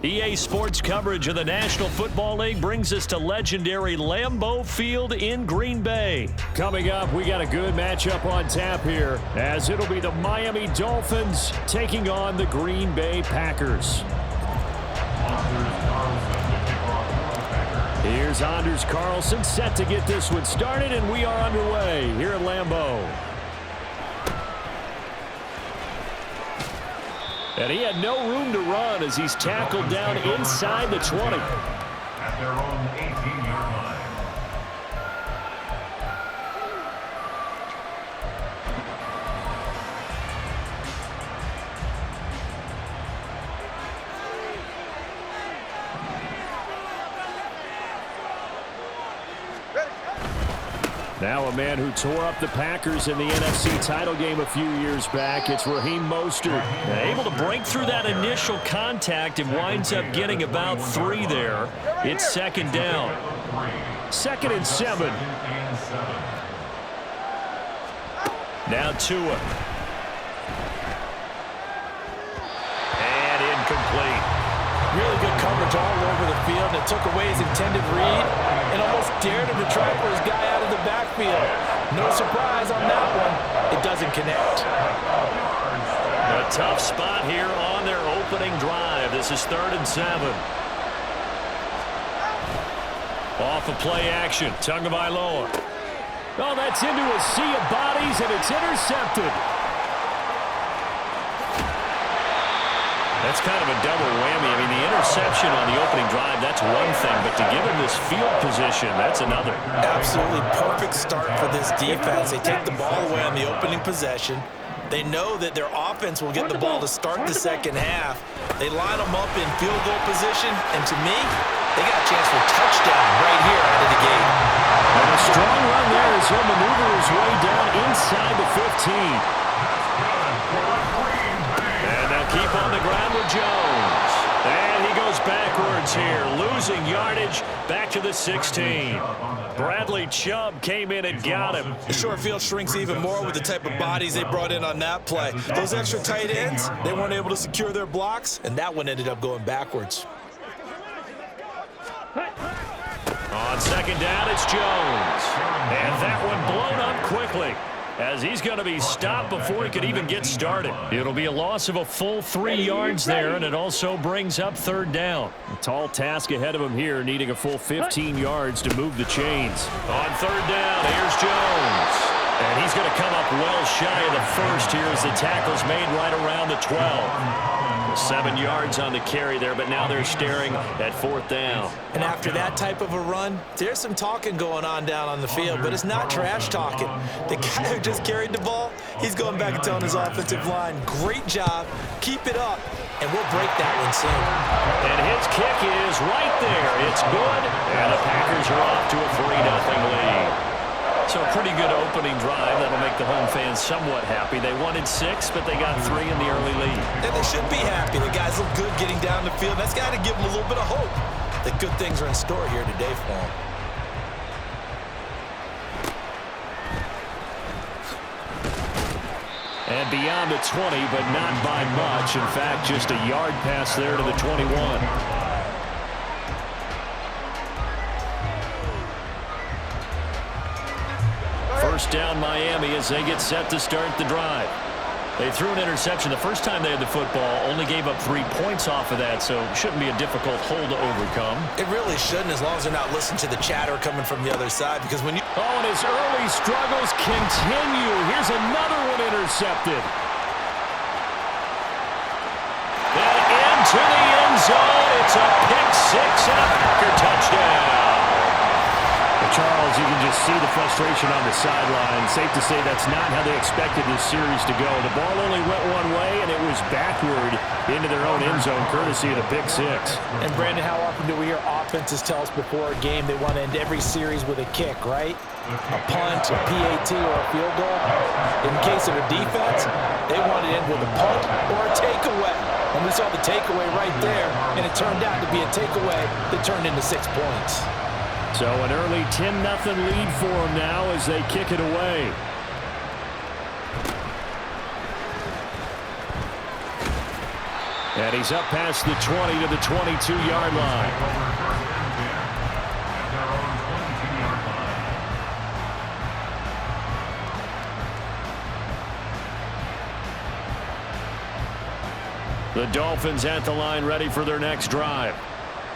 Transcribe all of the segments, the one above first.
EA Sports coverage of the National Football League brings us to legendary Lambeau Field in Green Bay. Coming up, we got a good matchup on tap here, as it'll be the Miami Dolphins taking on the Green Bay Packers. Here's Anders Carlson set to get this one started, and we are underway here at Lambeau. And he had no room to run as he's tackled down inside the 20. At their own 18-yard line. Now a man who tore up the Packers in the NFC title game a few years back. It's Raheem Mostert. Able to break through that initial contact and winds up getting about 3 there. It's second down. 2nd and 7. Now Tua. And incomplete. Really good coverage all over the field, and it took away his intended read and almost dared him to try for his guy out of the backfield. No surprise on that one. It doesn't connect. A tough spot here on their opening drive. This is 3rd and 7. Off of play action. Tagovailoa. Oh, that's into a sea of bodies, and it's intercepted. That's kind of a double whammy. I mean, the interception on the opening drive, that's one thing, but to give him this field position, that's another. Absolutely perfect start for this defense. They take the ball away on the opening possession. They know that their offense will get the ball to start the second half. They line them up in field goal position, and to me, they got a chance for a touchdown right here out of the gate. And a strong run there as he'll maneuver his way down inside the 15. And they'll keep on the ground with Jones. And he goes backwards here, losing yardage back to the 16. Bradley Chubb came in and got him. The short field shrinks even more with the type of bodies they brought in on that play. Those extra tight ends, they weren't able to secure their blocks, and that one ended up going backwards. On second down, it's Jones. And that one blown up quickly, as he's going to be stopped before he could even get started. It'll be a loss of a full 3 yards there, and it also brings up 3rd down. A tall task ahead of him here, needing a full 15 yards to move the chains. On 3rd down, here's Jones. And he's going to come up well shy of the first here as the tackle's made right around the 12. 7 yards on the carry there, but now they're staring at 4th down. And after that type of a run, there's some talking going on down on the field, but it's not trash talking. The guy who just carried the ball, he's going back and telling his offensive line, great job, keep it up, and we'll break that one soon. And his kick is right there. It's good, and the Packers are off to a 3-0 lead. So a pretty good opening drive. That'll make the home fans somewhat happy. They wanted 6, but they got 3 in the early lead. And they should be happy. The guys look good getting down the field. That's got to give them a little bit of hope that good things are in store here today for them. And beyond the 20, but not by much. In fact, just a yard pass there to the 21. First down Miami as they get set to start the drive. They threw an interception the first time they had the football, only gave up 3 points off of that, so shouldn't be a difficult hole to overcome. It really shouldn't, as long as they're not listening to the chatter coming from the other side, because when you... Oh, and his early struggles continue. Here's another one intercepted. And into the end zone. It's a pick-6 and a Packer touchdown. Charles, you can just see the frustration on the sideline. Safe to say that's not how they expected this series to go. The ball only went one way, and it was backward into their own end zone, courtesy of the pick-6. And, Brandon, how often do we hear offenses tell us before a game they want to end every series with a kick, right? A punt, a PAT, or a field goal. In case of a defense, they want to end with a punt or a takeaway. And we saw the takeaway right there, and it turned out to be a takeaway that turned into 6 points. So an early 10-0 lead for them now as they kick it away. And he's up past the 20 to the 22-yard line. The Dolphins at the line, ready for their next drive.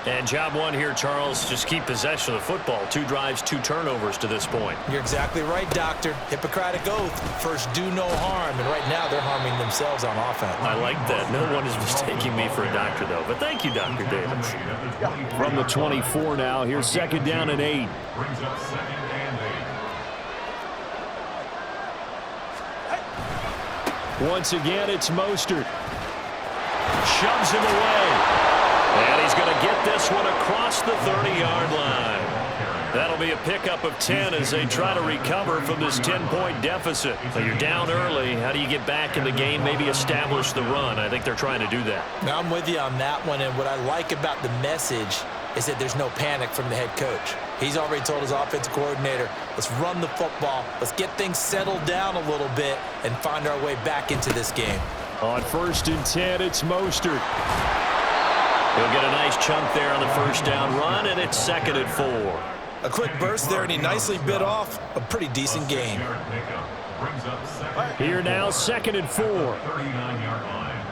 And job one here, Charles, just keep possession of the football. 2 drives, 2 turnovers to this point. You're exactly right, Doctor. Hippocratic oath. First, do no harm. And right now, they're harming themselves on offense. I like that. No one is mistaking me for a doctor, though. But thank you, Dr. Davis. From the 24 now, here's 2nd down and 8. Brings up 2nd and 8. Once again, it's Mostert. Shoves him away. And he's going to get this one across the 30-yard line. That'll be a pickup of 10 as they try to recover from this 10-point deficit. So you're down early. How do you get back in the game, maybe establish the run? I think they're trying to do that. Now, I'm with you on that one, and what I like about the message is that there's no panic from the head coach. He's already told his offensive coordinator, let's run the football, let's get things settled down a little bit and find our way back into this game. On 1st and 10, it's Mostert. He'll get a nice chunk there on the 1st down run, and it's 2nd and 4. A quick burst there, and he nicely bit off a pretty decent gain. Here now, 2nd and 4. 39-yard line.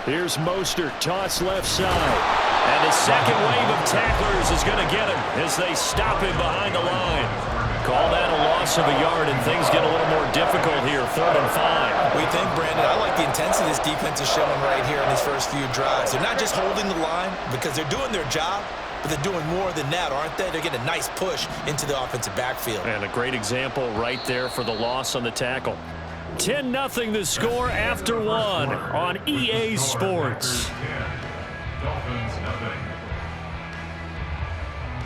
Here's Mostert, toss left side. And the second wave of tacklers is going to get him as they stop him behind the line. Call that a loss of a yard, and things get a little more difficult here, 3rd and 5. What do you think, Brandon? I like the intensity this defense is showing right here in these first few drives. They're not just holding the line because they're doing their job, but they're doing more than that, aren't they? They're getting a nice push into the offensive backfield. And a great example right there for the loss on the tackle. 10-0 the score after 1 on EA Sports.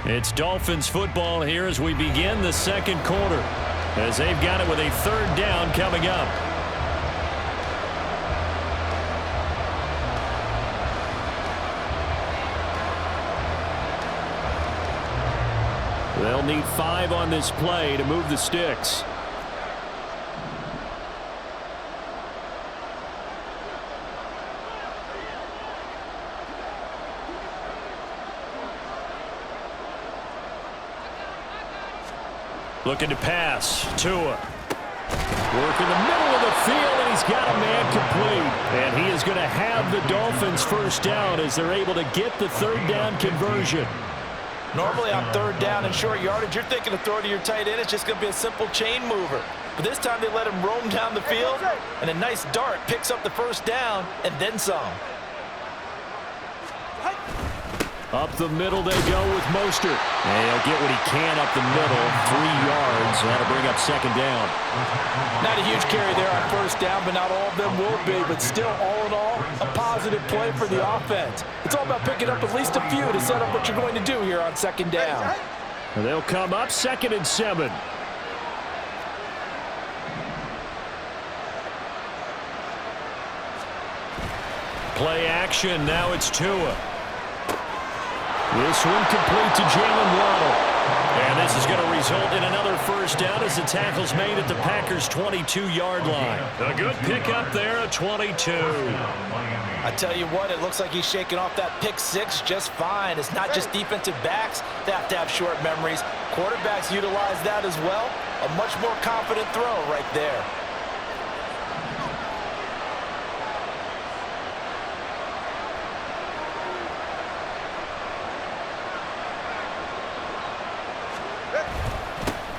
It's Dolphins football here as we begin the 2nd quarter, as they've got it with a 3rd down coming up. They'll need 5 on this play to move the sticks. Looking to pass. Tua. Work in the middle of the field, and he's got a man complete. And he is going to have the Dolphins 1st down as they're able to get the 3rd down conversion. Normally on 3rd down and short yardage, you're thinking of throwing to your tight end. It's just going to be a simple chain mover. But this time they let him roam down the field, and a nice dart picks up the 1st down and then some. Up the middle they go with Mostert. And he'll get what he can up the middle. 3 yards. That'll bring up 2nd down. Not a huge carry there on 1st down, but not all of them will be. But still, all in all, a positive play for the offense. It's all about picking up at least a few to set up what you're going to do here on 2nd down. And they'll come up 2nd and 7. Play action. Now it's Tua. This one complete to Jalen Waddle. And this is going to result in another 1st down as the tackle's made at the Packers' 22-yard line. A good pickup there at 22. I tell you what, it looks like he's shaking off that pick 6 just fine. It's not just defensive backs that have to have short memories. Quarterbacks utilize that as well. A much more confident throw right there.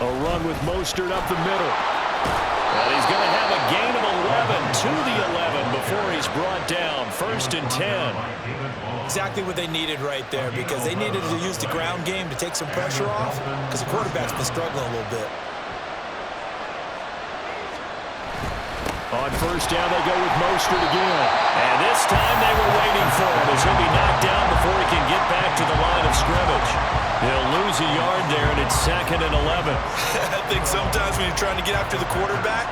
A run with Mostert up the middle. And he's going to have a gain of 11 to the 11 before he's brought down. 1st and 10. Exactly what they needed right there, because they needed to use the ground game to take some pressure off, because the quarterback's been struggling a little bit. On 1st down, they go with Mostert again. And this time they were waiting for him as he'll be knocked down before he can get back to the line of scrimmage. They'll lose a yard there, and it's 2nd and 11. I think sometimes when you're trying to get after the quarterback,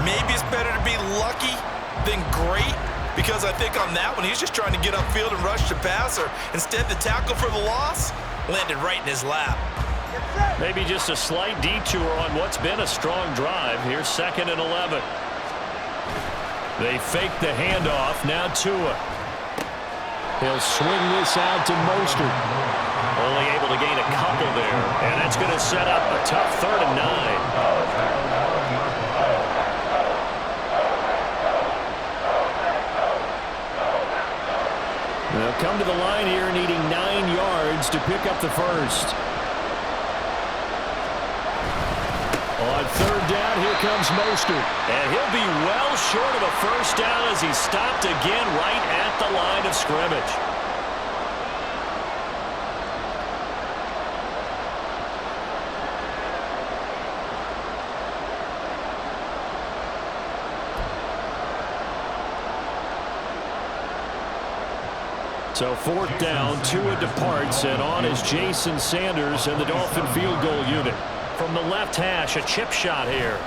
maybe it's better to be lucky than great, because I think on that one, he's just trying to get upfield and rush the passer. Instead, the tackle for the loss landed right in his lap. Maybe just a slight detour on what's been a strong drive. Here's 2nd and 11. They fake the handoff. Now Tua. He'll swing this out to Mostert. Only able to gain a couple there. And that's going to set up a tough 3rd and 9. They'll come to the line here needing 9 yards to pick up the first. On 3rd down, here comes Mostert. And he'll be well short of a first down as he's stopped again right at the line of scrimmage. So 4th down, Tua departs, and on is Jason Sanders and the Dolphin field goal unit. From the left hash, a chip shot here.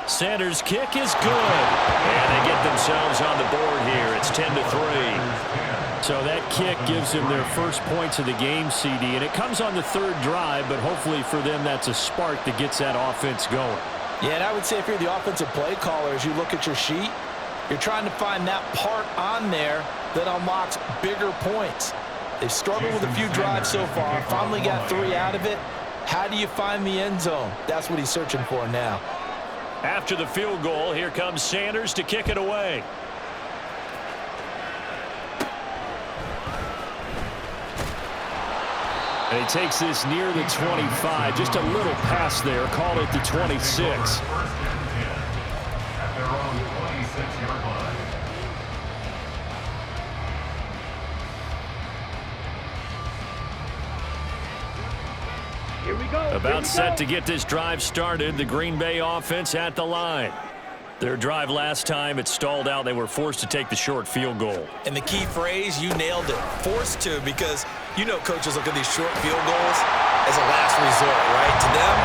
Sanders' kick is good. And they get themselves on the board here. It's 10-3. So that kick gives them their first points of the game, CD. And it comes on the 3rd drive, but hopefully for them that's a spark that gets that offense going. Yeah, and I would say if you're the offensive play caller, as you look at your sheet, you're trying to find that part on there that unlocks bigger points. They've struggled with a few drives so far. Finally got 3 out of it. How do you find the end zone? That's what he's searching for now. After the field goal, here comes Sanders to kick it away. And he takes this near the 25. Just a little pass there. Call it the 26. About set to get this drive started. The Green Bay offense at the line. Their drive last time, it stalled out. They were forced to take the short field goal. And the key phrase, you nailed it. Forced to, because you know coaches look at these short field goals as a last resort, right? To them,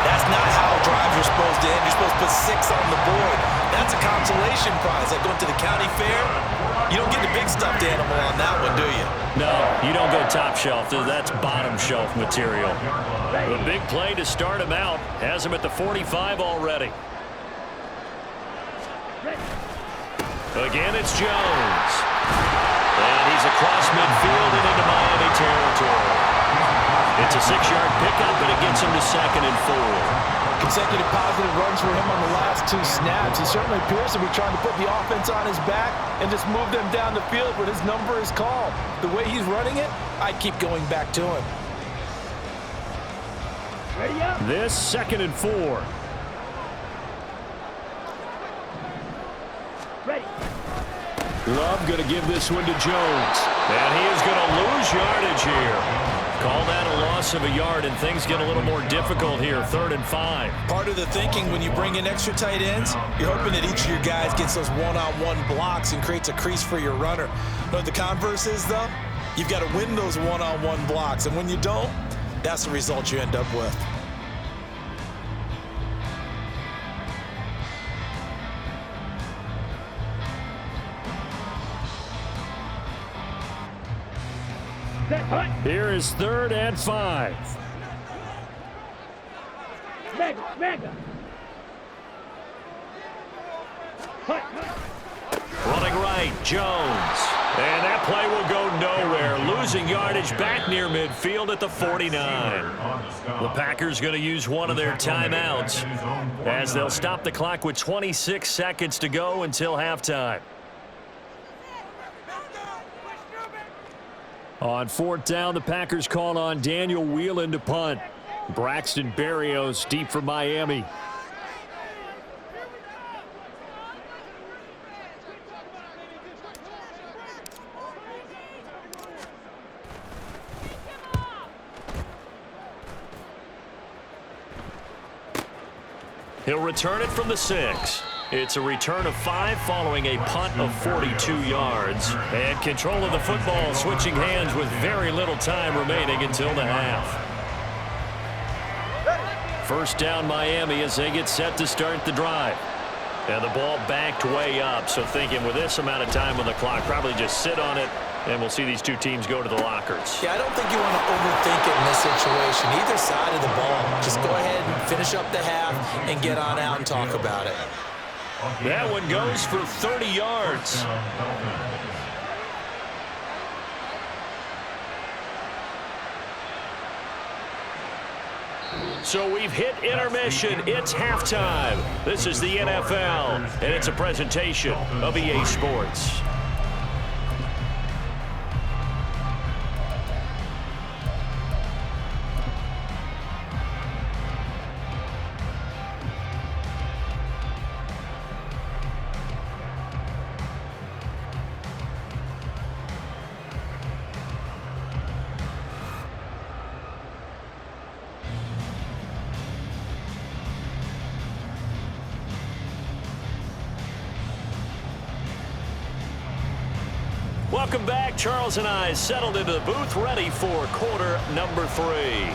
that's not how drives are supposed to end. You're supposed to put 6 on the board. That's a consolation prize. Like going to the county fair, you don't get the big stuffed animal on that one, do you? No, you don't go top shelf. That's bottom shelf material. The big play to start him out has him at the 45 already. Again, it's Jones. And he's across midfield and into Miami territory. It's a 6-yard pickup, but it gets him to 2nd and 4. Consecutive positive runs for him on the last 2 snaps. He certainly appears to be trying to put the offense on his back and just move them down the field when his number is called. The way he's running it, I keep going back to him. This 2nd and 4. Love going to give this one to Jones. And he is going to lose yardage here. Call that a loss of a yard, and things get a little more difficult here. 3rd and 5. Part of the thinking when you bring in extra tight ends, you're hoping that each of your guys gets those one-on-one blocks and creates a crease for your runner. You know what the converse is, though? You've got to win those one-on-one blocks, and when you don't, that's the result you end up with. Here is 3rd and 5. Running right, Jones. And that play will go nowhere. Losing yardage back near midfield at the 49. The Packers going to use one of their timeouts as they'll stop the clock with 26 seconds to go until halftime. On 4th down, the Packers call on Daniel Whelan to punt. Braxton Berrios deep for Miami. He'll return it from the 6. It's a return of 5 following a punt of 42 yards. And control of the football switching hands with very little time remaining until the half. 1st down Miami as they get set to start the drive. And the ball backed way up, so thinking with this amount of time on the clock, probably just sit on it And we'll see these two teams go to the lockers. Yeah, I don't think you want to overthink it in this situation. Either side of the ball. Just go ahead and finish up the half and get on out and talk about it. That one goes for 30 yards. So we've hit intermission. It's halftime. This is the NFL, and it's a presentation of EA Sports. Welcome back. Charles and I settled into the booth, ready for quarter number 3.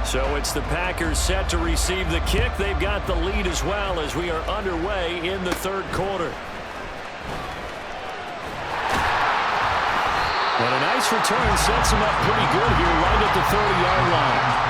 So it's the Packers set to receive the kick. They've got the lead as well as we are underway in the third quarter. And a nice return sets him up pretty good here right at the 30-yard line.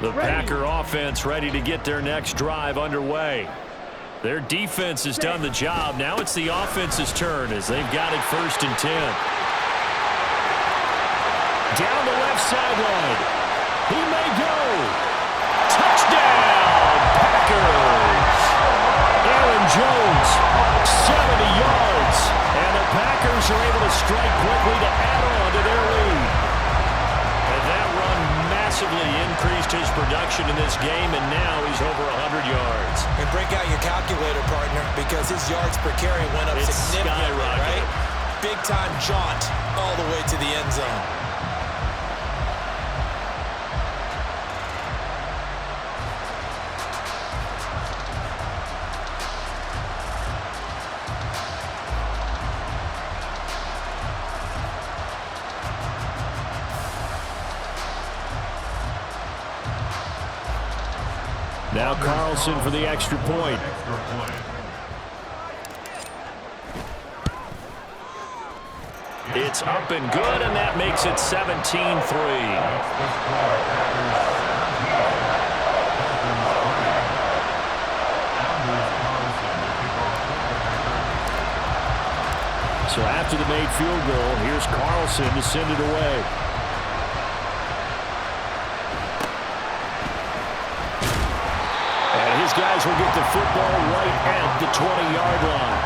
The Packer offense ready to get their next drive underway. Their defense has done the job. Now it's the offense's turn as they've got it 1st and 10. Down the left sideline. He may go. Touchdown, Packers. Aaron Jones, 70 yards. And the Packers are able to strike quickly to add on to their lead. And that run massively increased his production in this game, and now he's over 100 yards. And break out your calculator, partner, because his yards per carry went up significantly, right? Big-time jaunt all the way to the end zone. Now Carlson for the extra point. It's up and good, and that makes it 17-3. So after the made field goal, here's Carlson to send it away. These guys will get the football right at the 20-yard line.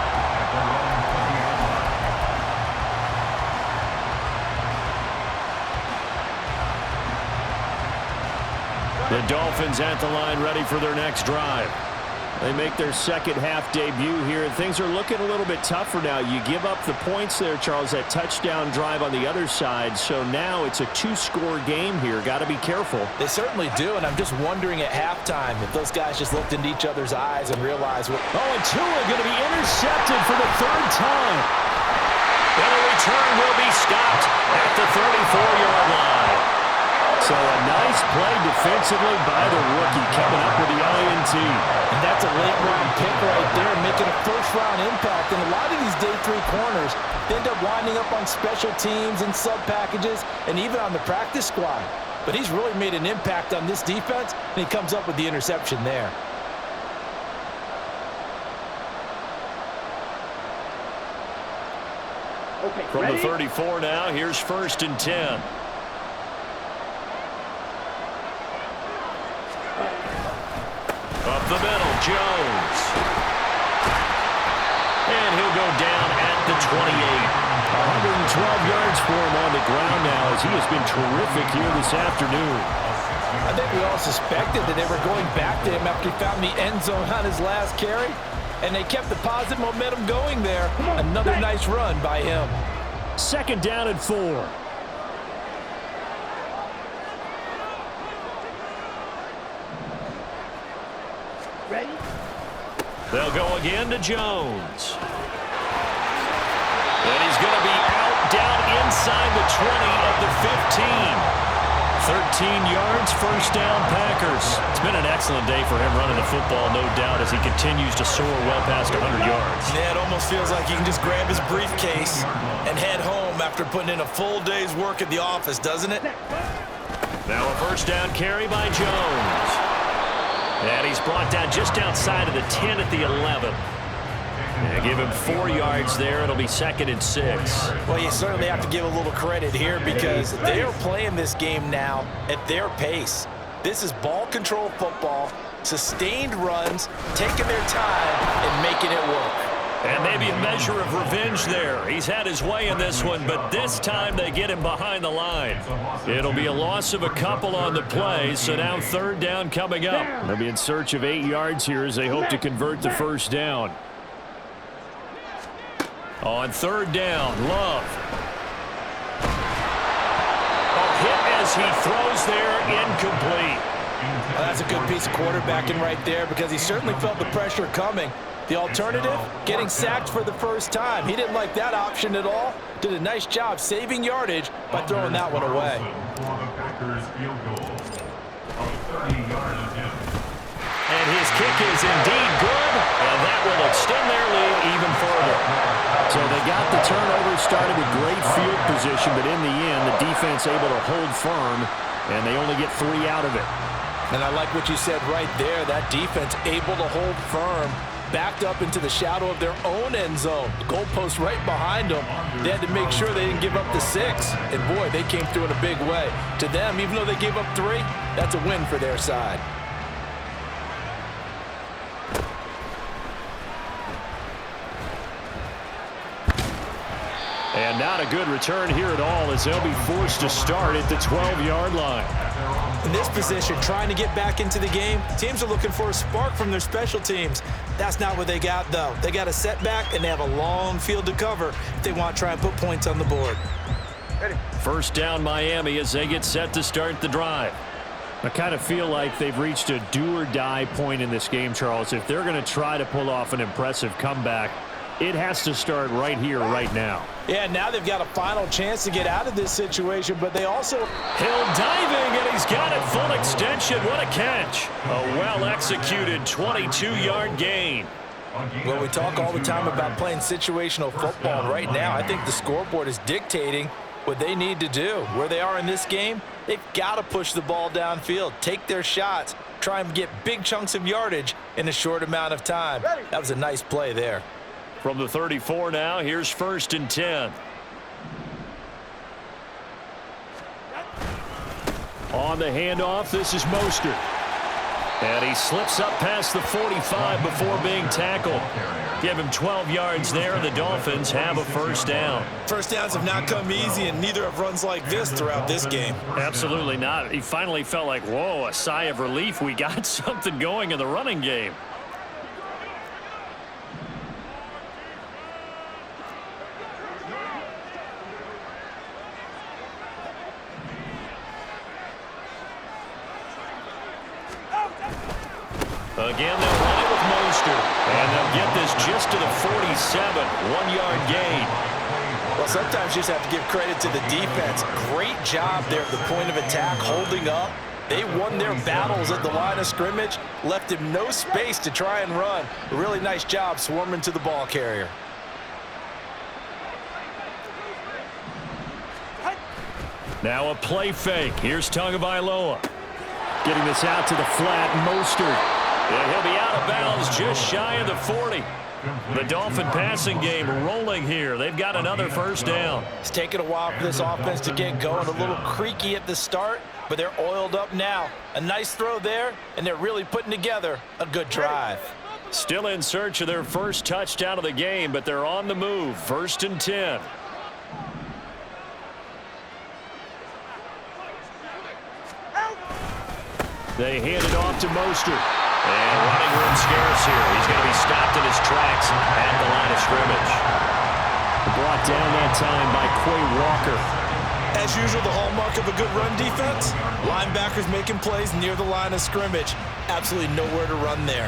The Dolphins at the line ready for their next drive. They make their second half debut here, and things are looking a little bit tougher now. You give up the points there, Charles, that touchdown drive on the other side, so now it's a 2-score game here. Got to be careful. They certainly do, and I'm just wondering at halftime if those guys just looked into each other's eyes and realized what... Oh, and Tua going to be intercepted for the 3rd time. And a return will be stopped at the 34-yard line. So a nice play defensively by the rookie coming up with the INT. And that's a late-round pick right there, making a first-round impact. And a lot of these day 3 corners end up winding up on special teams and sub-packages and even on the practice squad. But he's really made an impact on this defense, and he comes up with the interception there. Okay, From ready? the 34 now, here's 1st and 10. Up the middle, Jones. for him on the ground now, as he has been terrific here this afternoon. I think we all suspected that they were going back to him after he found the end zone on his last carry, and they kept the positive momentum going there. Another nice run by him. 2nd down and 4. Ready? They'll go again to Jones. And he's going to be out down inside the 20 at the 15. 13 yards, 1st down, Packers. It's been an excellent day for him running the football, no doubt, as he continues to soar well past 100 yards. Yeah, it almost feels like he can just grab his briefcase and head home after putting in a full day's work at the office, doesn't it? Now a 1st down carry by Jones. And he's brought down just outside of the 10 at the 11. And give him 4 yards there. It'll be 2nd and 6. Well, you certainly have to give a little credit here because they are playing this game now at their pace. This is ball control football, sustained runs, taking their time and making it work. And maybe a measure of revenge there. He's had his way in this one, but this time they get him behind the line. It'll be a loss of a couple on the play, so now 3rd down coming up. They'll be in search of 8 yards here as they hope to convert the 1st down. On 3rd down, Love. A hit as he throws there, incomplete. Well, that's a good piece of quarterbacking right there because he certainly felt the pressure coming. The alternative, getting sacked for the 1st time. He didn't like that option at all. Did a nice job saving yardage by throwing that one away. And his kick is indeed good, and that will extend their lead even further. So they got the turnover started with great field position, but in the end, the defense able to hold firm, and they only get 3 out of it. And I like what you said right there. That defense able to hold firm, backed up into the shadow of their own end zone. The goalpost right behind them. They had to make sure they didn't give up the 6. And, boy, they came through in a big way. To them, even though they gave up 3, that's a win for their side. And not a good return here at all as they'll be forced to start at the 12-yard line. In this position, trying to get back into the game, teams are looking for a spark from their special teams. That's not what they got, though. They got a setback, and they have a long field to cover if they want to try and put points on the board. Ready. 1st down, Miami, as they get set to start the drive. I kind of feel like they've reached a do-or-die point in this game, Charles. If they're going to try to pull off an impressive comeback, it has to start right here, right now. Yeah, now they've got a final chance to get out of this situation, but they also... Hill diving, and he's got it full extension. What a catch. A well-executed 22-yard gain. Well, we talk all the time about playing situational football, and right now I think the scoreboard is dictating what they need to do. Where they are in this game, they've got to push the ball downfield, take their shots, try and get big chunks of yardage in a short amount of time. That was a nice play there. From the 34 now, here's 1st and 10. On the handoff, this is Mostert. And he slips up past the 45 before being tackled. Give him 12 yards there, and the Dolphins have a 1st down. 1st downs have not come easy, and neither have runs like this throughout this game. Absolutely not. He finally felt like, whoa, a sigh of relief. We got something going in the running game. Again, they'll run it with Mostert. And they'll get this just to the 47. 1-yard gain. Well, sometimes you just have to give credit to the defense. Great job there at the point of attack, holding up. They won their battles at the line of scrimmage, left him no space to try and run. A really nice job swarming to the ball carrier. Now a play fake. Here's Tagovailoa. Getting this out to the flat, Mostert. And he'll be out of bounds just shy of the 40. The Dolphin passing game rolling here. They've got another 1st down. It's taken a while for this offense to get going. A little creaky at the start, but they're oiled up now. A nice throw there, and they're really putting together a good drive. Still in search of their 1st touchdown of the game, but they're on the move. 1st and 10. They hand it off to Mostert. And running room scarce here. He's going to be stopped in his tracks at the line of scrimmage. Brought down that time by Quay Walker. As usual, the hallmark of a good run defense, linebackers making plays near the line of scrimmage. Absolutely nowhere to run there.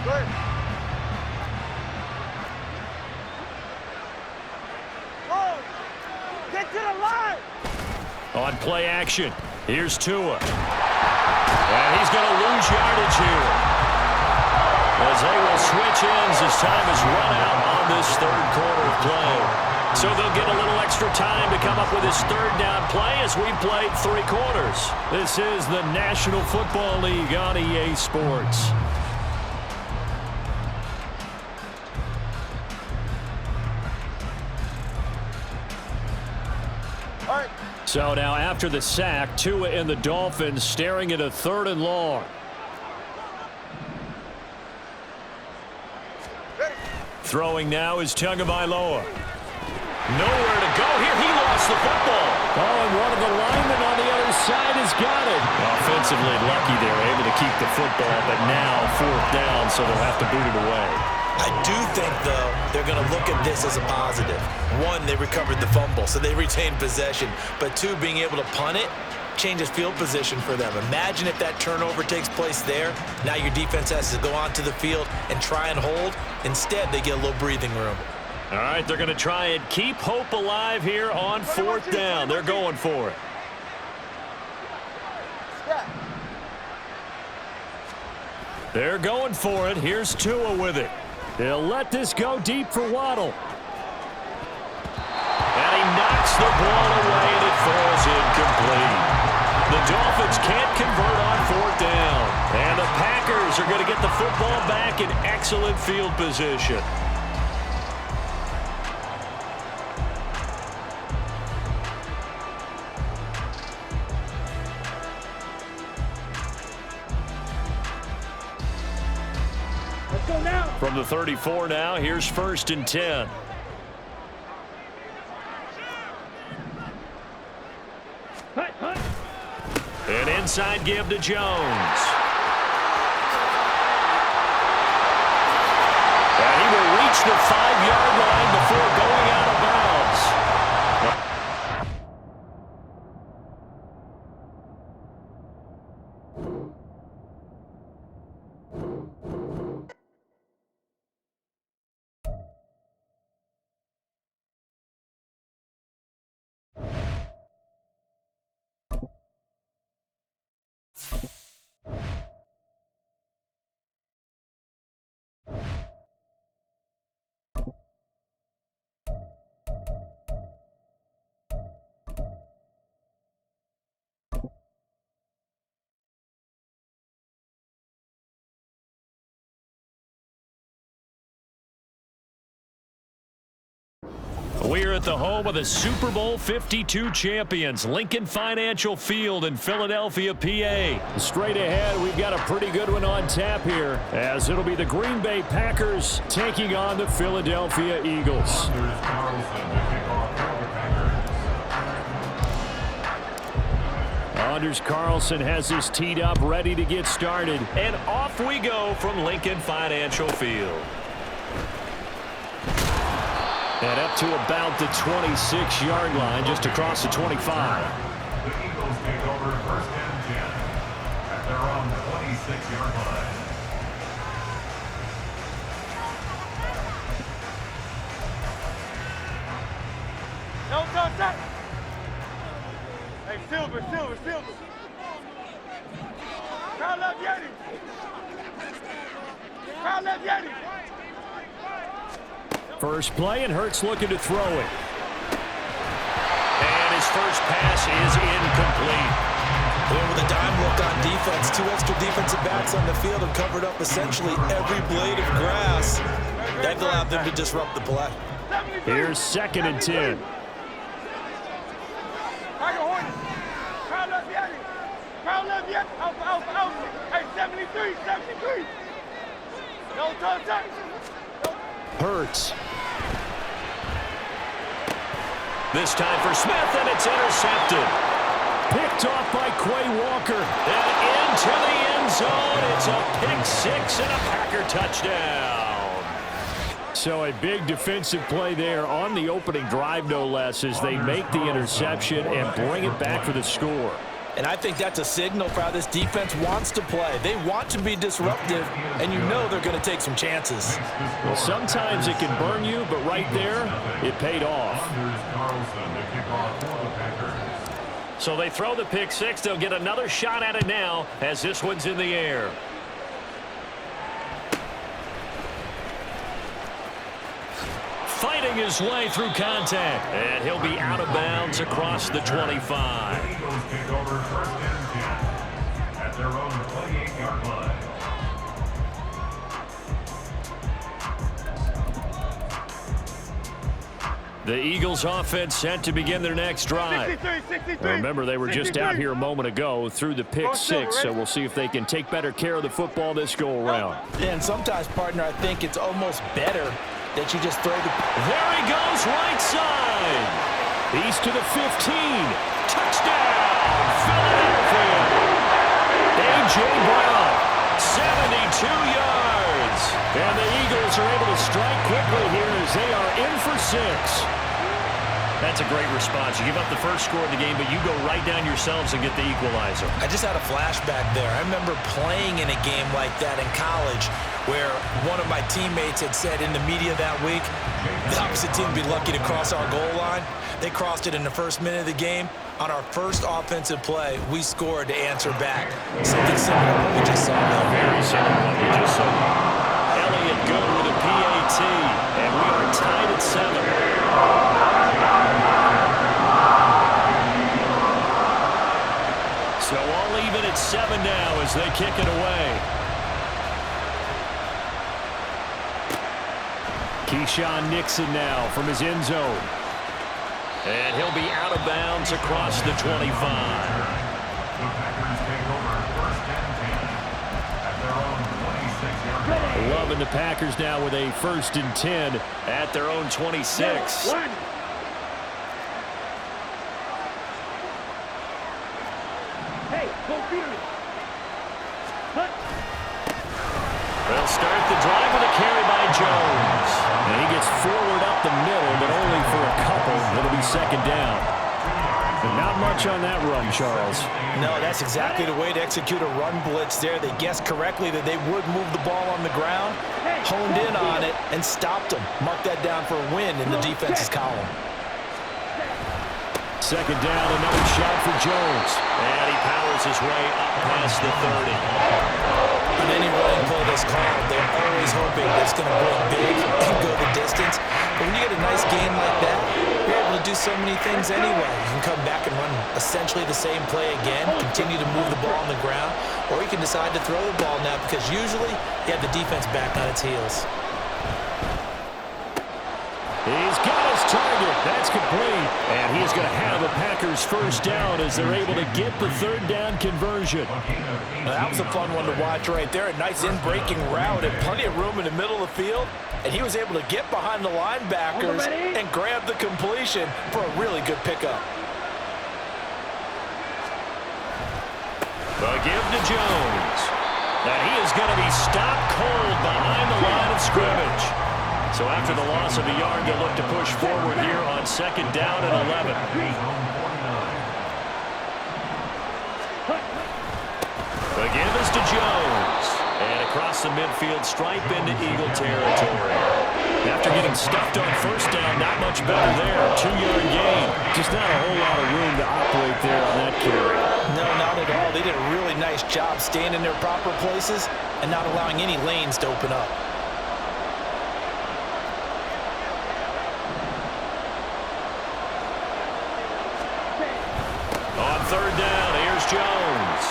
Good. Get to the line! On play action, here's Tua. And he's going to lose yardage here. As they will switch ends as time is run out on this third quarter of play. So they'll get a little extra time to come up with his third down play as we played 3 quarters. This is the National Football League on EA Sports. So now after the sack, Tua and the Dolphins staring at a 3rd and long. Throwing now is Tagovailoa. Nowhere to go here. He lost the football. Oh, and one of the linemen on the other side has got it. Offensively lucky they're able to keep the football, but now 4th down, so they'll have to boot it away. I do think, though, they're going to look at this as a positive. 1, they recovered the fumble, so they retained possession. But 2, being able to punt it changes field position for them. Imagine if that turnover takes place there. Now your defense has to go onto the field and try and hold. Instead, they get a little breathing room. All right, they're going to try and keep hope alive here on 4th down. They're going for it. They're going for it. Here's Tua with it. They'll let this go deep for Waddle. And he knocks the ball away, and it falls incomplete. The Dolphins can't convert on 4th down. And the Packers are going to get the football back in excellent field position. From the 34 now, here's 1st and 10. An inside give to Jones. And he will reach the 5-yard line before going out of bounds. We're at the home of the Super Bowl 52 champions, Lincoln Financial Field in Philadelphia, PA. Straight ahead, we've got a pretty good one on tap here, as it'll be the Green Bay Packers taking on the Philadelphia Eagles. Anders Carlson has this teed up, ready to get started. And off we go from Lincoln Financial Field. And up to about the 26-yard line, just across the 25. The Eagles take over 1st and 10 at their own 26-yard line. No touch. Hey, Silver. Crowd left Yeti. First play, and Hurts looking to throw it. And his first pass is incomplete. Well, with a dime look on defense, 2 extra defensive backs on the field have covered up essentially every blade of grass. That allowed them to disrupt the play. Here's 2nd and 10. Crowd left Yeti. Out. Hey, 73. No touch. Hurts. This time for Smith, and it's intercepted. Picked off by Quay Walker. And into the end zone. It's a pick six and a Packer touchdown. So a big defensive play there on the opening drive, no less, as they make the interception and bring it back for the score. And I think that's a signal for how this defense wants to play. They want to be disruptive, and you know they're going to take some chances. Well, sometimes it can burn you, but right there, it paid off. So they throw the pick six. They'll get another shot at it now as this one's in the air. Fighting his way through contact. And he'll be out of bounds across the 25. The Eagles take over first and 10 at their own 28-yard line. The Eagles offense set to begin their next drive. 63. Remember, they were just out here a moment ago through the pick six, so we'll see if they can take better care of the football this go-around. And sometimes, partner, I think it's almost better that you just throw the... There he goes, right side. He's to the 15. Touchdown, Philadelphia. A.J. Brown, 72 yards. And the Eagles are able to strike quickly here as they are in for 6. That's a great response. You give up the first score of the game, but you go right down yourselves and get the equalizer. I just had a flashback there. I remember playing in a game like that in college where one of my teammates had said in the media that week, the opposite team would be lucky to cross our goal line. They crossed it in the first minute of the game. On our first offensive play, we scored to answer back. Something similar to what we just saw there. Very similar to what we just saw. Elliott good with a PAT, and we are tied at 7. So all even at 7 now as they kick it away. Keyshawn Nixon now from his end zone. And he'll be out of bounds across the 25. The Packers take over first and 10 at their own 26-yard line. Loving the Packers now with a first and 10 at their own 26. They'll start the drive with a carry by Jones. And he gets forward up the middle, but only for a couple. It'll be second down. But not much on that run, Charles. No, that's exactly the way to execute a run blitz there. They guessed correctly that they would move the ball on the ground, honed in on it, and stopped them. Mark that down for a win in the defense's column. Second down, another shot for Jones. And he powers his way up past the 30. On any running play that's called, they're always hoping that it's going to break big and go the distance. But when you get a nice game like that, you're able to do so many things anyway. You can come back and run essentially the same play again, continue to move the ball on the ground, or you can decide to throw the ball now because usually you have the defense back on its heels. He's got his target. That's complete. And he's going to have a Packers first down as they're able to get the third down conversion. Now, that was a fun one to watch right there. A nice in-breaking route and plenty of room in the middle of the field. And he was able to get behind the linebackers and grab the completion for a really good pickup. The give to Jones. And he is going to be stopped cold behind the line of scrimmage. So after the loss of a yard, they'll look to push forward here on second down and 11. The give is to Jones. And across the midfield stripe into Eagle territory. After getting stuffed on first down, not much better there. 2-yard gain. Just not a whole lot of room to operate there on that carry. No, not at all. They did a really nice job staying in their proper places and not allowing any lanes to open up. On third down, here's Jones.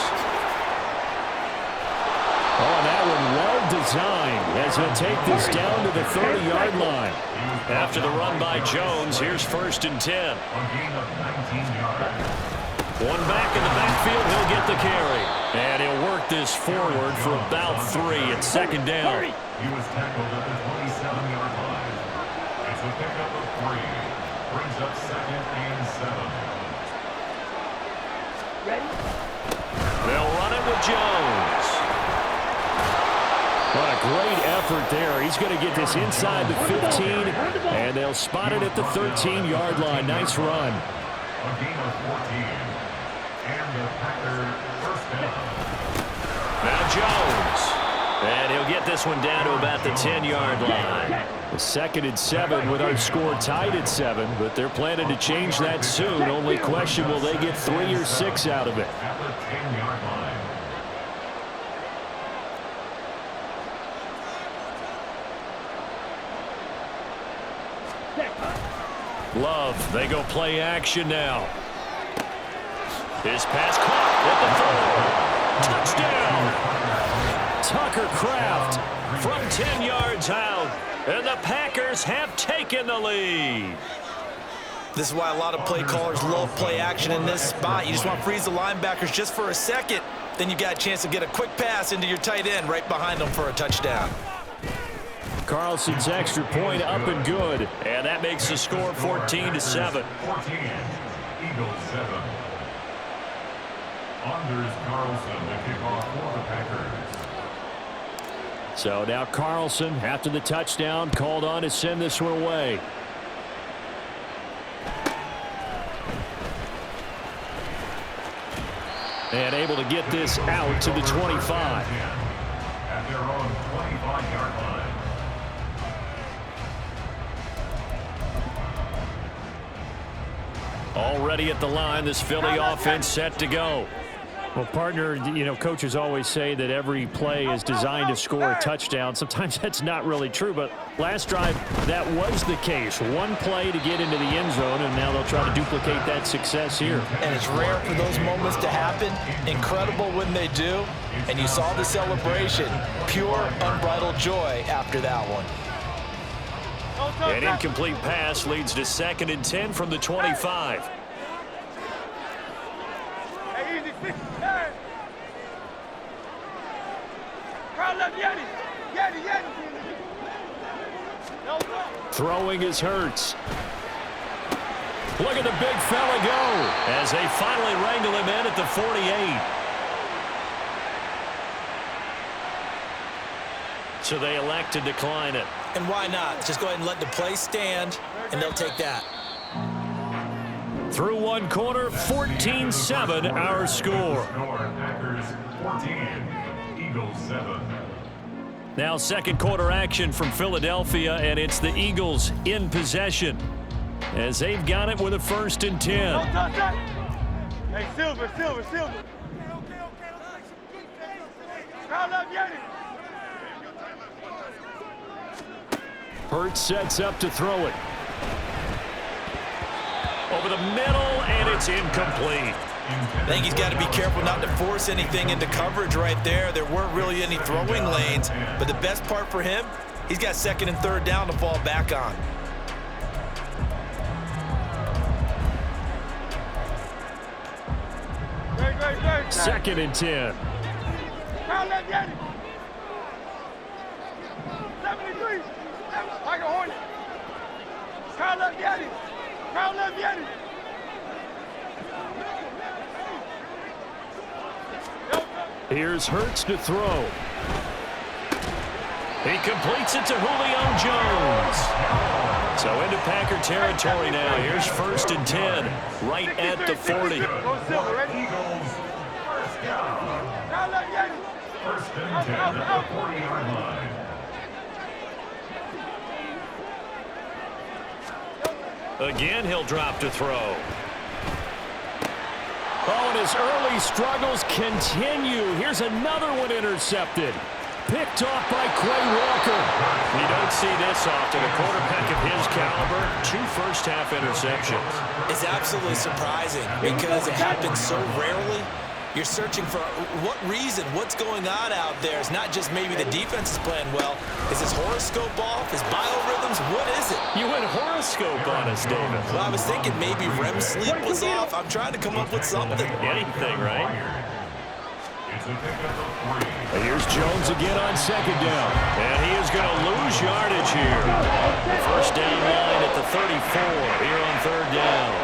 Oh, and that one well designed as he'll take this down to the 30-yard line. After the run by Jones, here's first and 10. A gain of 19 yards. One back in the backfield, he'll get the carry. And he'll work this forward for about 3 at second down. He was tackled at the 27-yard line. It's a pickup of 3. Brings up second and 7. They'll run it with Jones. What a great effort there. He's going to get this inside the 15, and they'll spot it at the 13-yard line. Nice run. A gain of 14. And the Packers first down. Now Jones. And he'll get this one down to about the 10-yard line. The 2nd and 7 with our score tied at 7, but they're planning to change that soon. Only question, will they get 3 or 6 out of it? At the 10-yard line. Love, they go play action now. His pass caught at the 4. Touchdown! Tucker Kraft from 10 yards out, and the Packers have taken the lead. This is why a lot of play callers love play action in this spot. You just want to freeze the linebackers just for a second. Then you got a chance to get a quick pass into your tight end right behind them for a touchdown. Carlson's extra point up and good, and that makes the score 14-7. 14, Eagles 7. Anders Carlson, the kickoff for the Packers. So now Carlson, after the touchdown, called on to send this one away. And able to get this out to the 25. At their own 25-yard line. Already at the line, this Philly offense set to go. Well, partner, you know, coaches always say that every play is designed to score a touchdown. Sometimes that's not really true, but last drive, that was the case. One play to get into the end zone, and now they'll try to duplicate that success here. And it's rare for those moments to happen. Incredible when they do. And you saw the celebration. Pure, unbridled joy after that one. An incomplete pass leads to 2nd and 10 from the 25. Throwing is Hurts. Look at the big fella go as they finally wrangle him in at the 48. So they elect to decline it. And why not? Just go ahead and let the play stand, and they'll take that. Through one quarter, 14-7 our score. Packers 14, Eagles 7. Now 2nd quarter action from Philadelphia, and it's the Eagles in possession as they've got it with a 1st and 10. Hey, Silver. Crowd up, Yanni. Hurts sets up to throw it. Over the middle, and it's incomplete. I think he's got to be careful not to force anything into coverage right there. There weren't really any throwing lanes, but the best part for him, he's got 2nd and 3rd down to fall back on. Great. 2nd and 10. Crowd left, Yanni. 73. Like a Hornet. Crowd left, Yanni. Here's Hurts to throw. He completes it to Julio Jones. So into Packer territory now. Here's 1st and 10, right at the 40. Go Silver, ready? Eagles first down. Crowd left, Yanni. 1st and 10 at the 40-yard line. Again, he'll drop to throw. Oh, and his early struggles continue. Here's another one intercepted. Picked off by Quay Walker. You don't see this often. A quarterback of his caliber, 2 first-half interceptions. It's absolutely surprising because it happens so rarely. You're searching for what reason, what's going on out there. It's not just maybe the defense is playing well. Is his horoscope off? His biorhythms? What is it? You went horoscope on us, David. Well, I was thinking maybe REM sleep was off. I'm trying to come up with something. Anything, right? It's a pickup of 3. And here's Jones again on 2nd down. And he is going to lose yardage here. The 1st down line at the 34 here on 3rd down.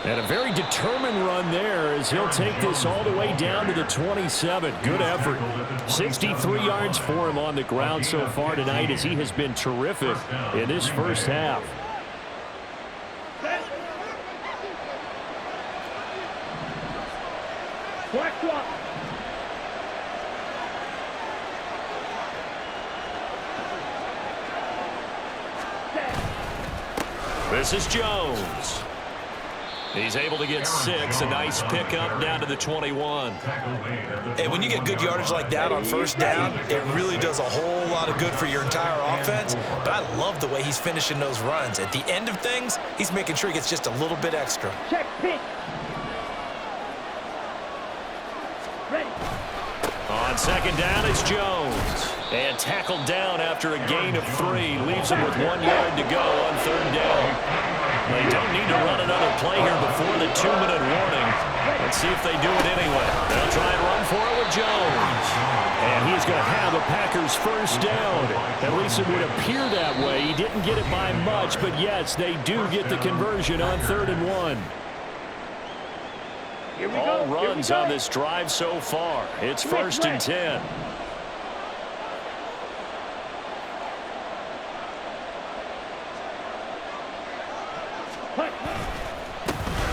And a very determined run there as he'll take this all the way down to the 27. Good effort. 63 yards for him on the ground so far tonight as he has been terrific in this first half. This is Jones. He's able to get 6. A nice pickup down to the 21. Hey, when you get good yardage like that on first down, it really does a whole lot of good for your entire offense. But I love the way he's finishing those runs. At the end of things, he's making sure he gets just a little bit extra. Check pitch. Ready. On second down, it's Jones. And tackled down after a gain of 3. Leaves him with 1 yard to go on third down. They don't need to run another play here before the 2-minute warning. Let's see if they do it anyway. They'll try and run for it with Jones. And he's going to have a Packers first down. At least it would appear that way. He didn't get it by much, but yes, they do get the conversion on 3rd and 1. All runs on this drive so far. It's 1st and 10.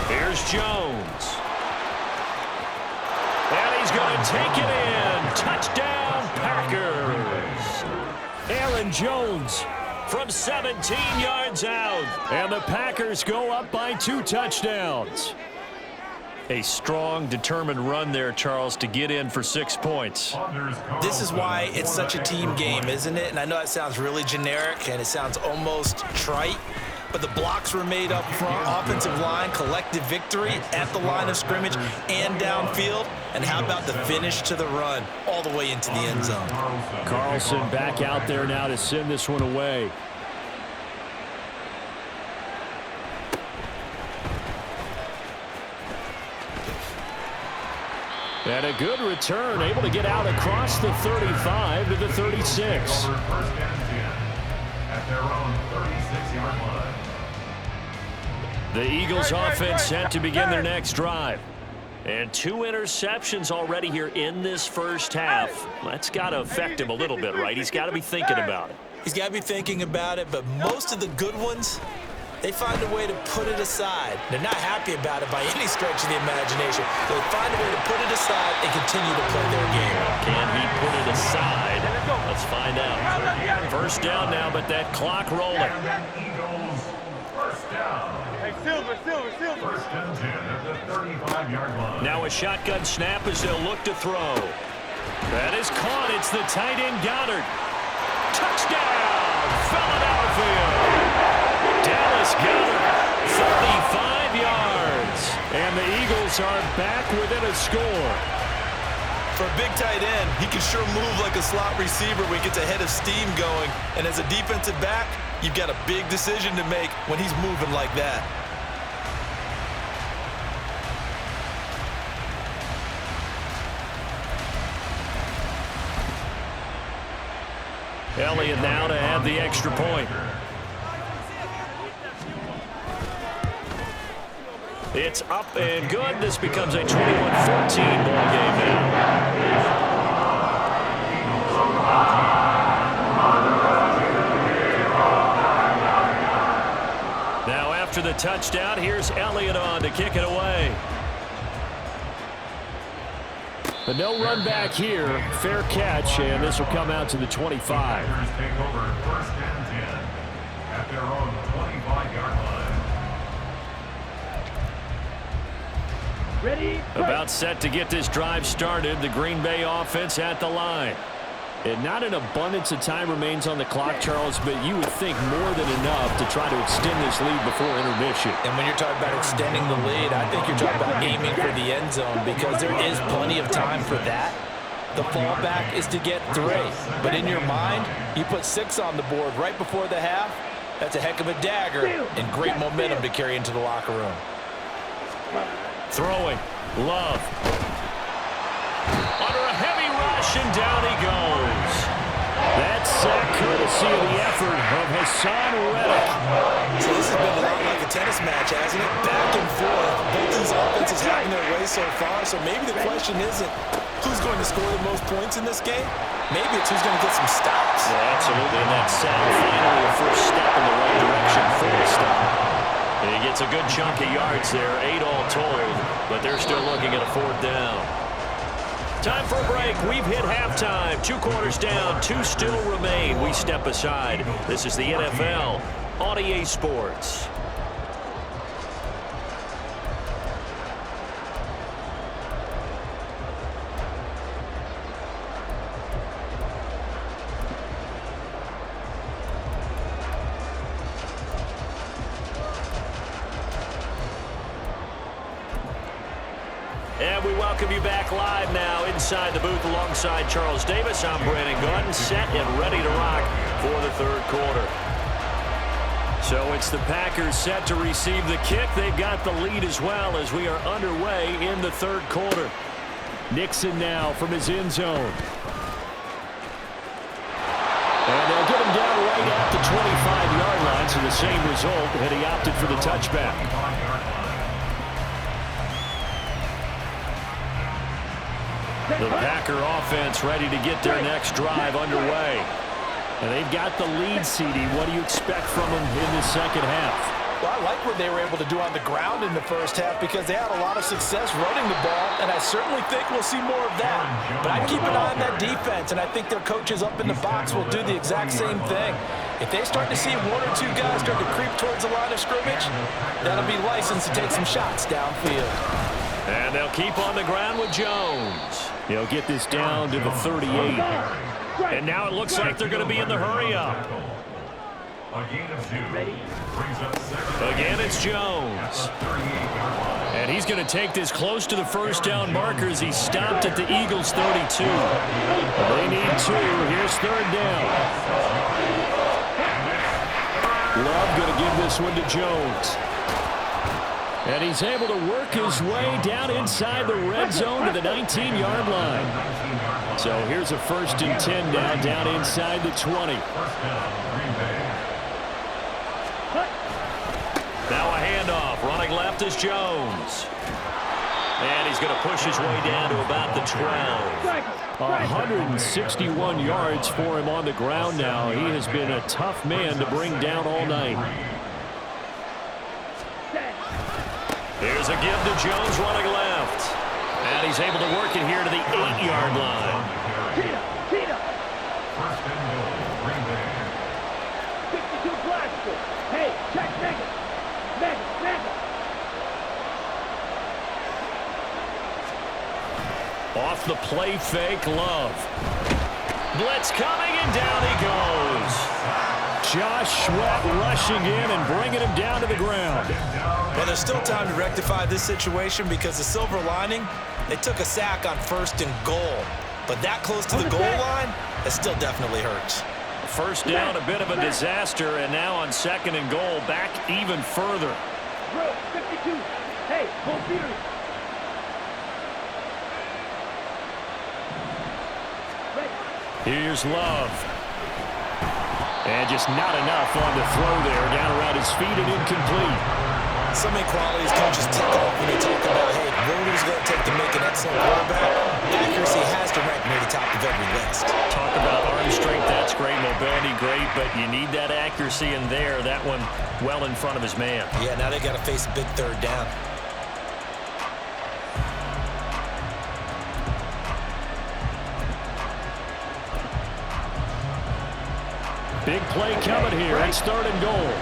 Here's Jones. And he's going to take it in. Touchdown, Packers. Aaron Jones from 17 yards out. And the Packers go up by 2 touchdowns. A strong, determined run there, Charles, to get in for 6 points. This is why it's such a team game, isn't it? And I know that sounds really generic and it sounds almost trite, but the blocks were made up front, offensive line, collective victory at the line of scrimmage and downfield. And how about the finish to the run all the way into the end zone? Carlson back out there now to send this one away. And a good return, able to get out across the 35 to the 36. At their own 36-yard line. The Eagles offense set to begin their next drive. And 2 interceptions already here in this first half. That's got to affect him a little bit, right? He's got to be thinking about it. He's got to be thinking about it, but most of the good ones, they find a way to put it aside. They're not happy about it by any stretch of the imagination. They find a way to put it aside and continue to play their game. Can he put it aside? Let's find out. First down now, but that clock rolling. Eagles first down. Hey, Silver. First and 10 at the 35-yard line. Now a shotgun snap as they'll look to throw. That is caught. It's the tight end Goddard. Touchdown, Philadelphia. Dallas Goddard, 35 yards. And the Eagles are back within a score. For a big tight end, he can sure move like a slot receiver when he gets a head of steam going. And as a defensive back, you've got a big decision to make when he's moving like that. Elliott now to add the extra point. It's up and good. This becomes a 21-14 ball game now. Now after the touchdown, here's Elliott on to kick it away. But no run back here. Fair catch, and this will come out to the 25. Packers take over first and 10 at their own 25-yard line. Ready? About set to get this drive started. The Green Bay offense at the line. And not an abundance of time remains on the clock, Charles, but you would think more than enough to try to extend this lead before intermission. And when you're talking about extending the lead, I think you're talking about aiming for the end zone because there is plenty of time for that. The fallback is to get 3. But in your mind, you put 6 on the board right before the half. That's a heck of a dagger and great momentum to carry into the locker room. Throwing. Love. Under a heavy rush, and down he goes. That sack courtesy of the effort of Hassan Reddick. So this has been a lot like a tennis match, hasn't it? Back and forth. so far, so maybe the question isn't who's going to score the most points in this game. Maybe it's who's going to get some stops. Yeah, absolutely, and that sound finally a first step in the right direction for a stop. And he gets a good chunk of yards there, 8 all told, but they're still looking at a 4th down. Time for a break. We've hit halftime. 2 quarters down, 2 still remain. We step aside. This is the NFL on EA Sports. And we welcome you back live now inside the booth alongside Charles Davis. I'm Brandon Gaudin, set and ready to rock for the 3rd quarter. So it's the Packers set to receive the kick. They've got the lead as well as we are underway in the 3rd quarter. Nixon now from his end zone. And they'll get him down right at the 25-yard line, so the same result, and he opted for the touchback. The Packer offense ready to get their next drive underway. And they've got the lead, CD. What do you expect from them in the second half? Well, I like what they were able to do on the ground in the first half because they had a lot of success running the ball, and I certainly think we'll see more of that. But I'd keep an eye on that defense, and I think their coaches up in the box will do the exact same thing. If they start to see 1 or 2 guys start to creep towards the line of scrimmage, that'll be licensed to take some shots downfield. And they'll keep on the ground with Jones. He'll get this down to the 38. And now it looks like they're going to be in the hurry-up. Again, it's Jones. And he's going to take this close to the first down marker as he stopped at the Eagles' 32. They need 2. Here's 3rd down. Love going to give this one to Jones. And he's able to work his way down inside the red zone to the 19-yard line. So here's a 1st and 10 now, down inside the 20. Now a handoff. Running left is Jones. And he's going to push his way down to about the 12. 161 yards for him on the ground now. He has been a tough man to bring down all night. Here's a give to Jones running left. And he's able to work it here to the 8-yard line. First and goal, Green Bay. 62 blaster. Hey, check Megan. Megan. Off the play fake, Love. Blitz coming, and down he goes. Josh Sweat rushing in and bringing him down to the ground. Well, there's still time to rectify this situation because the silver lining, they took a sack on 1st and goal. But that close to the goal line, it still definitely hurts. First down, a bit of a disaster, and now on 2nd and goal, back even further. 52. Hey, hold Peter. Here's Love. And just not enough on the throw there. Down around his feet and incomplete. So many qualities coaches tick off when they talk about, hey, what is going to take to make an excellent quarterback? Accuracy has to rank near the top of every list. Talk about arm strength, that's great. Mobility, great. But you need that accuracy in there. That one well in front of his man. Yeah, now they got to face a big 3rd down. Big play coming here. It's 3rd and goal.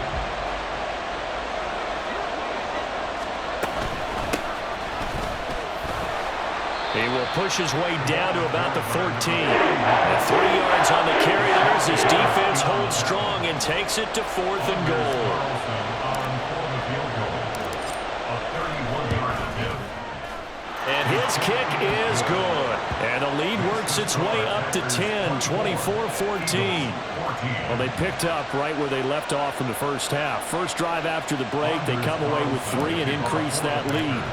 He will push his way down to about the 14. And 3 yards on the carry there as his defense holds strong and takes it to 4th and goal. And his kick is good. And the lead works its way up to 10, 24-14. Well, they picked up right where they left off in the first half. First drive after the break, they come away with 3 and increase that lead.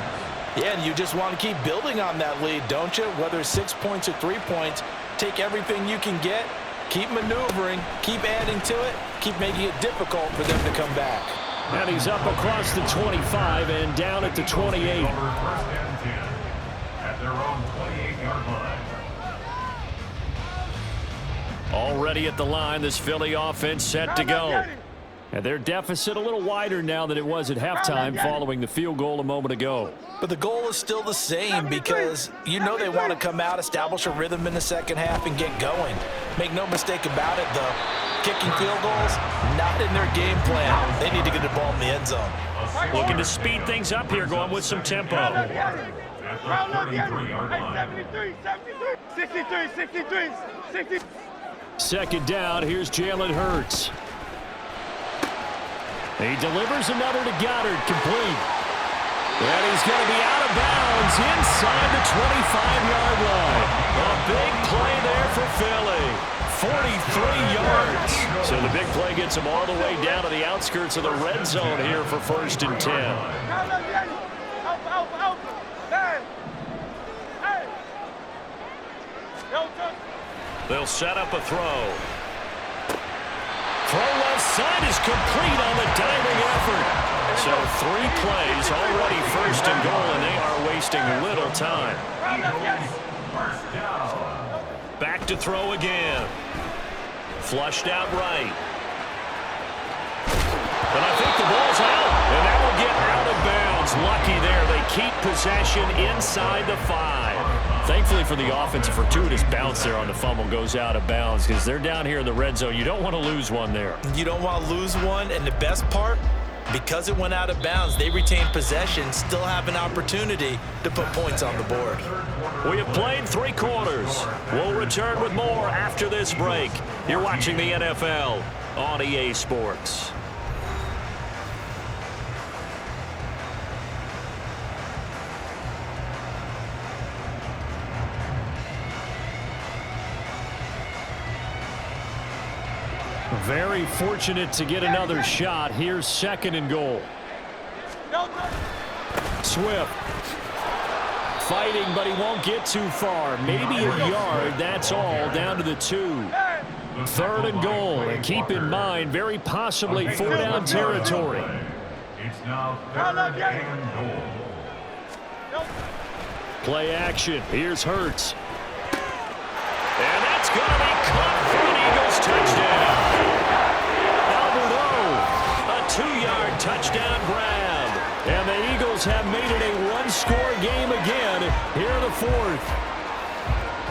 Yeah, and you just want to keep building on that lead, don't you? Whether it's 6 points or 3 points, take everything you can get, keep maneuvering, keep adding to it, keep making it difficult for them to come back. And he's up across the 25 and down at the 28. their own 28-yard line. Already at the line, this Philly offense set to go. And their deficit a little wider now than it was at halftime following the field goal a moment ago. But the goal is still the same because you know they want to come out, establish a rhythm in the second half, and get going. Make no mistake about it, though. Kicking field goals, not in their game plan. They need to get the ball in the end zone. Looking to speed things up here, going with some tempo. At the 33-yard line. 63. Second down, here's Jalen Hurts. He delivers another to Goddard, complete. And he's going to be out of bounds inside the 25-yard line. A big play there for Philly. 43 yards. So the big play gets him all the way down to the outskirts of the red zone here for 1st and 10. They'll set up a throw. Throw left side is complete on the diving effort. So 3 plays already 1st and goal, and they are wasting little time. First down. Back to throw again. Flushed out right. But I think the ball's out, and that will get out of bounds. Lucky there. They keep possession inside the 5. Thankfully for the offense, a fortuitous bounce there on the fumble goes out of bounds because they're down here in the red zone. You don't want to lose one there. You don't want to lose one, and the best part, because it went out of bounds, they retain possession, still have an opportunity to put points on the board. We have played 3 quarters. We'll return with more after this break. You're watching the NFL on EA Sports. Very fortunate to get another shot. Here's 2nd and goal. Swift. Fighting, but he won't get too far. Maybe a yard, that's all, down to the 2. 3rd and goal. And keep in mind, very possibly 4-down territory. It's now 3rd and goal. Play action. Here's Hurts. And that's going to be caught for an Eagles touchdown. A 2-yard touchdown grab. And the Eagles have made it a 1-score game again here in the 4th.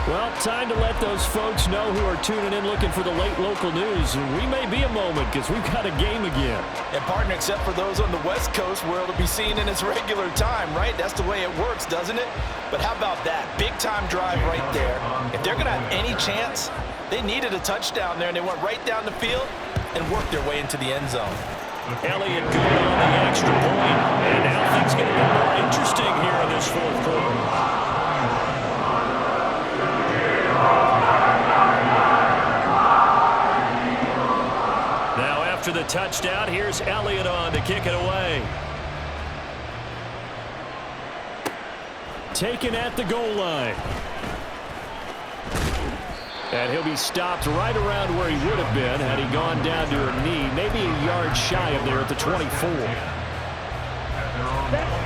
Well, time to let those folks know who are tuning in looking for the late local news. We may be a moment because we've got a game again. And partner, except for those on the West Coast where it'll be seen in its regular time, right? That's the way it works, doesn't it? But how about that? Big-time drive right there. If they're going to have any chance, they needed a touchdown there, and they went right down the field and worked their way into the end zone. Elliott good on the extra point. And now things going to be more interesting here in this 4th quarter. Now after the touchdown, here's Elliott on to kick it away. Taken at the goal line. And he'll be stopped right around where he would have been had he gone down to a knee, maybe a yard shy of there at the 24.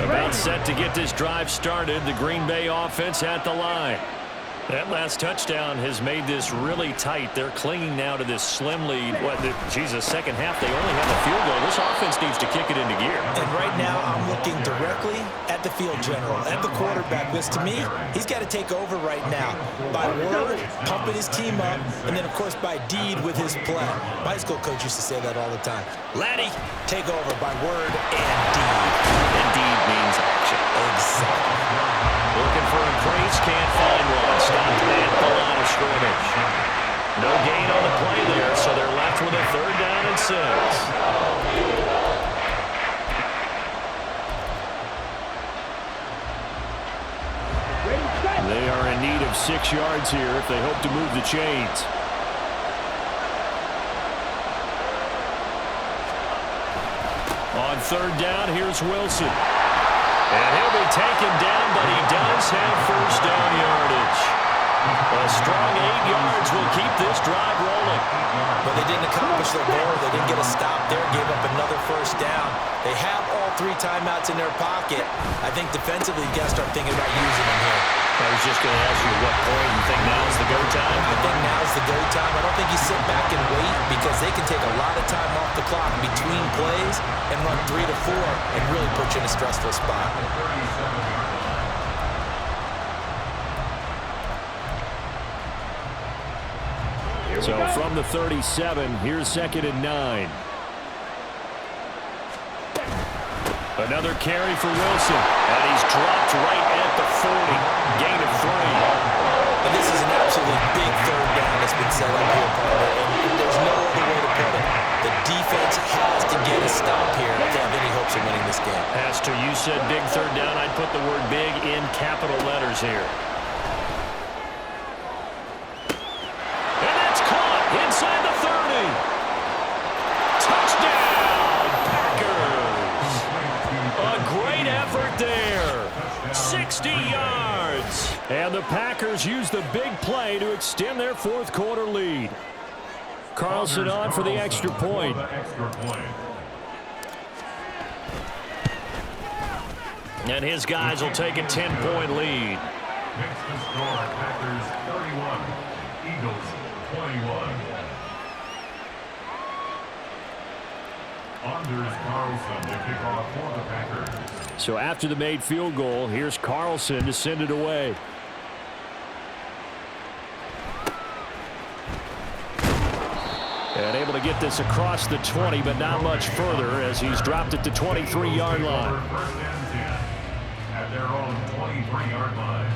About set to get this drive started, the Green Bay offense at the line. That last touchdown has made this really tight. They're clinging now to this slim lead. Second half, they only have a field goal. This offense needs to kick it into gear. And right now, I'm looking directly at the field general, at the quarterback. Because to me, he's got to take over right now. By word, pumping his team up, and then, of course, by deed with his play. My high school coach used to say that all the time. Laddie, take over by word and deed. And deed means action. Exactly. Looking for a brace, can't find one. Stopped at the line of scrimmage. No gain on the play there, so they're left with a 3rd down and 6. They are in need of 6 yards here if they hope to move the chains. On 3rd down, here's Wilson. And he'll be taken down, but he does have 1st down yardage. A strong 8 yards will keep this drive rolling. But they didn't accomplish their goal. They didn't get a stop there, gave up another 1st down. They have all 3 timeouts in their pocket. I think defensively, you got to start thinking about using them here. I was just going to ask you at what point you think now is the go time? I think now's the go time. I don't think you sit back and wait because they can take a lot of time off the clock between plays and run 3 to 4 and really put you in a stressful spot. So from the 37, here's 2nd and 9. Another carry for Wilson, and he's dropped right at the 40. Gain of 3. And this is an absolutely big third down that's been set up here, partner, and there's no other way to put it. The defense has to get a stop here to have any hopes of winning this game. Pastor, you said big third down. I'd put the word big in capital letters here. And that's caught inside the 30. Touchdown, Packers. A great effort there. 60 yards. And the Packers use the big play to extend their fourth quarter lead. Carlson on for the extra point. And his guys will take a 10-point lead. Next to score, Packers 31, Eagles 21. Anders Carlson to kick off for the Packers. So after the made field goal, here's Carlson to send it away. And able to get this across the 20, but not much further as he's dropped it to 23-yard line. First and 10 at their own 23-yard line.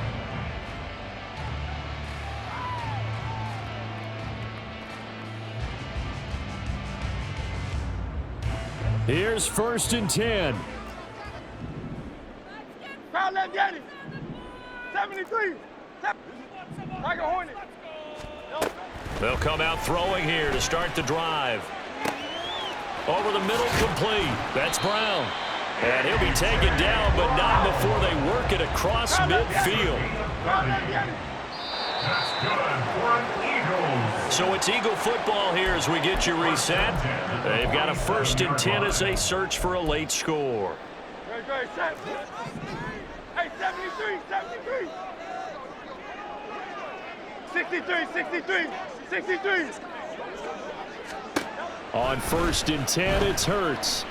Here's 1st and 10. Crowd left Yanni. 73. Like a Hornet. They'll come out throwing here to start the drive. Over the middle, complete. That's Brown. And he'll be taken down, but not before they work it across midfield. That's good for an Eagles. So it's Eagle football here as we get you reset. They've got a 1st and 10 as they search for a late score. Great, set. Hey, 73, 73. 63. On 1st and 10, it's Hurts.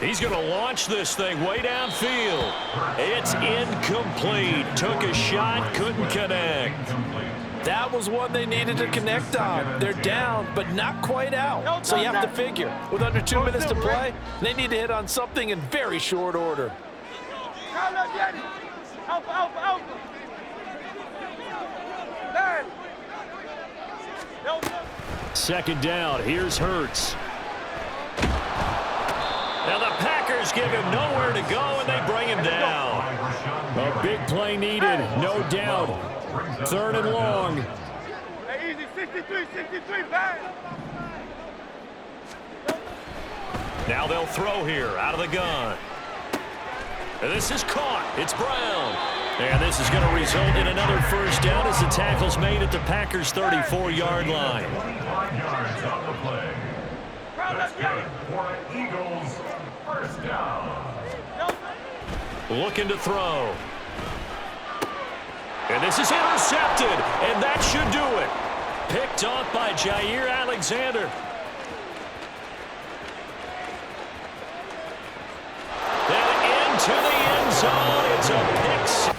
He's going to launch this thing way downfield. It's incomplete. Took a shot, couldn't connect. That was one they needed to connect on. They're down, but not quite out. So you have to figure, with under 2 minutes to play, they need to hit on something in very short order. Crowd left Yanni. Alpha. 9. 2nd down, here's Hurts. Now the Packers give him nowhere to go, and they bring him down. A big play needed, no doubt. 3rd and long. Hey, easy, 63, bang. Now they'll throw here, out of the gun. And this is caught. It's Brown. And this is going to result in another 1st down as the tackle's made at the Packers' 34-yard line. 25 yards on the play. That's good for an Eagles 1st down. Looking to throw. And this is intercepted, and that should do it. Picked off by Jair Alexander. And into the end zone. It's a pick.